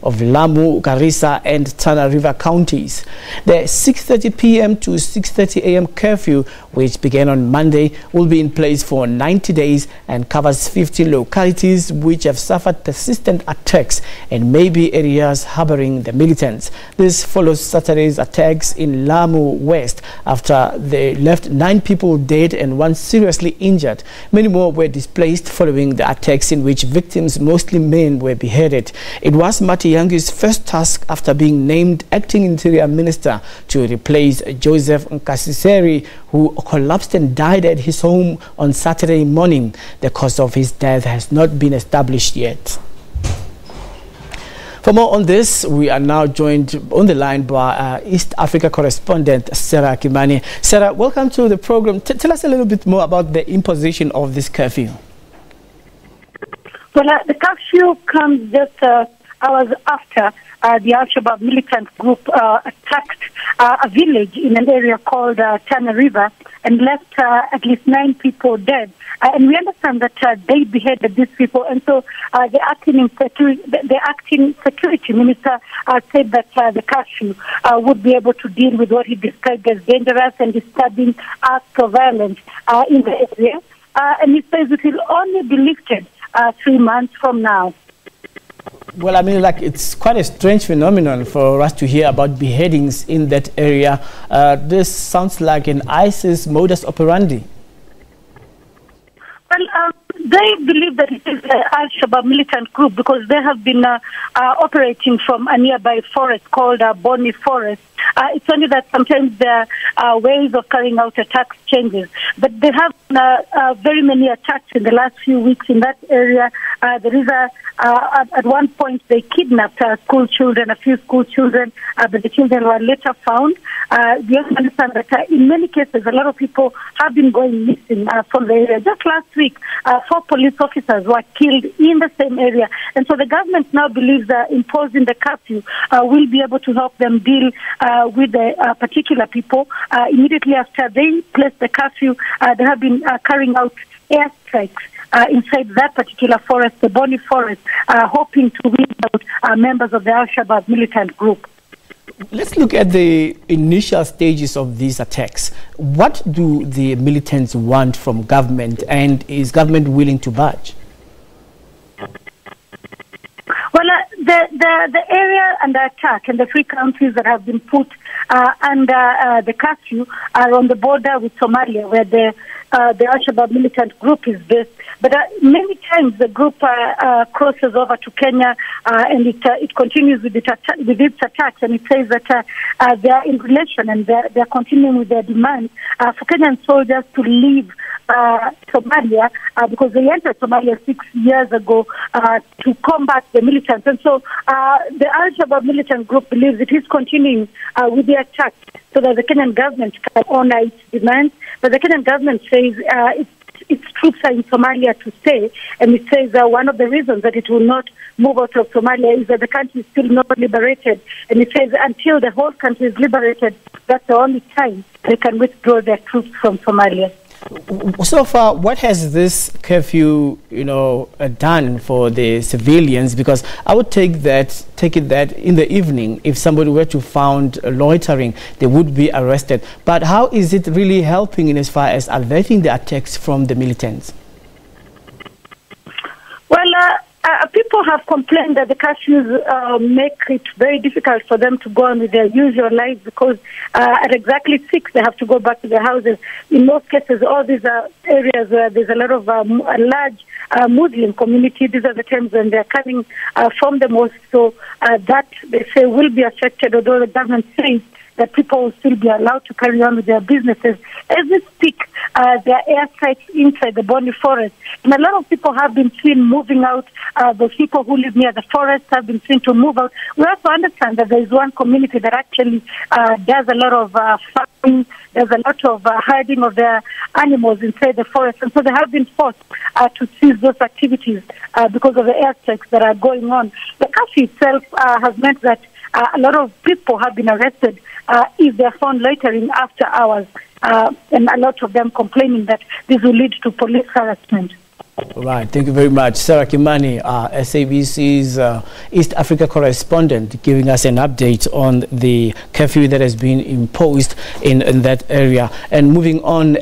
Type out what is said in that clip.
of Lamu, Garissa and Tana River counties. The 6:30 p.m. to 6:30 a.m. curfew, which began on Monday, will be in place for 90 days and covers 50 localities which have suffered persistent attacks and may be areas harboring the militants. This follows Saturday's attacks in Lamu West after they left 9 people dead and 1 seriously injured. Many more were displaced following the attacks in which victims, mostly men, were beheaded. It was Matiangi's first task after being named acting interior minister to replace Joseph Nkasiseri, who collapsed and died at his home on Saturday morning. The cause of his death has not been established yet. For more on this, we are now joined on the line by East Africa correspondent Sarah Kimani. Sarah, welcome to the program. Tell us a little bit more about the imposition of this curfew. Well, the curfew comes just hours after the Shabaab militant group attacked a village in an area called Tana River and left at least 9 people dead. And we understand that they beheaded these people, and so the acting security minister said that the curfew would be able to deal with what he described as dangerous and disturbing acts of violence in the area. And he says it will only be lifted 3 months from now. Well, I mean, like, it's quite a strange phenomenon for us to hear about beheadings in that area. This sounds like an ISIS modus operandi. Well, they believe that it is the Al-Shabaab militant group because they have been operating from a nearby forest called Boni Forest. It's only that sometimes their ways of carrying out attacks changes. But they have very many attacks in the last few weeks in that area. There is at one point they kidnapped school children, a few school children, but the children were later found. We also understand that in many cases, a lot of people have been going missing from the area. Just last week, 4 police officers were killed in the same area. And so the government now believes that imposing the curfew will be able to help them deal with the particular people. Immediately after they placed the curfew, they have been carrying out airstrikes inside that particular forest, the Boni Forest, hoping to weed out members of the Al-Shabaab militant group. Let's look at the initial stages of these attacks. What do the militants want from government, and is government willing to budge? Well, the area under attack and the 3 countries that have been put under the curfew are on the border with Somalia, where the Al-Shabaab militant group is based. But many times the group crosses over to Kenya and it continues with its attacks, and it says that they are in relation and they are continuing with their demand for Kenyan soldiers to leave Somalia because they entered Somalia 6 years ago to combat the militants. And so the Al-Shabaab militant group believes it is continuing with the attack so that the Kenyan government can honor its demands. But the Kenyan government says its troops are in Somalia to stay, and it says one of the reasons that it will not move out of Somalia is that the country is still not liberated. And it says until the whole country is liberated, that's the only time they can withdraw their troops from Somalia. So far, what has this curfew, done for the civilians? Because I would take it that in the evening, if somebody were to found loitering, they would be arrested. But how is it really helping in as far as averting the attacks from the militants? Well, people have complained that the curfews make it very difficult for them to go on with their usual lives because at exactly 6 they have to go back to their houses. In most cases, all these areas where there's a lot of a large Muslim community, these are the times when they're coming from the mosque. So that, they say, will be affected, although the government says that people will still be allowed to carry on with their businesses. As we speak, there are airstrikes inside the Boni Forest, and a lot of people have been seen moving out. The people who live near the forest have been seen to move out. We also understand that there is one community that actually does a lot of farming, there's a lot of herding of their animals inside the forest, and so they have been forced to cease those activities because of the airstrikes that are going on. The curfew itself has meant that a lot of people have been arrested if they're found loitering after hours, and a lot of them complaining that this will lead to police harassment. Right, thank you very much. Sarah Kimani, SABC's East Africa correspondent, giving us an update on the curfew that has been imposed in that area. And moving on,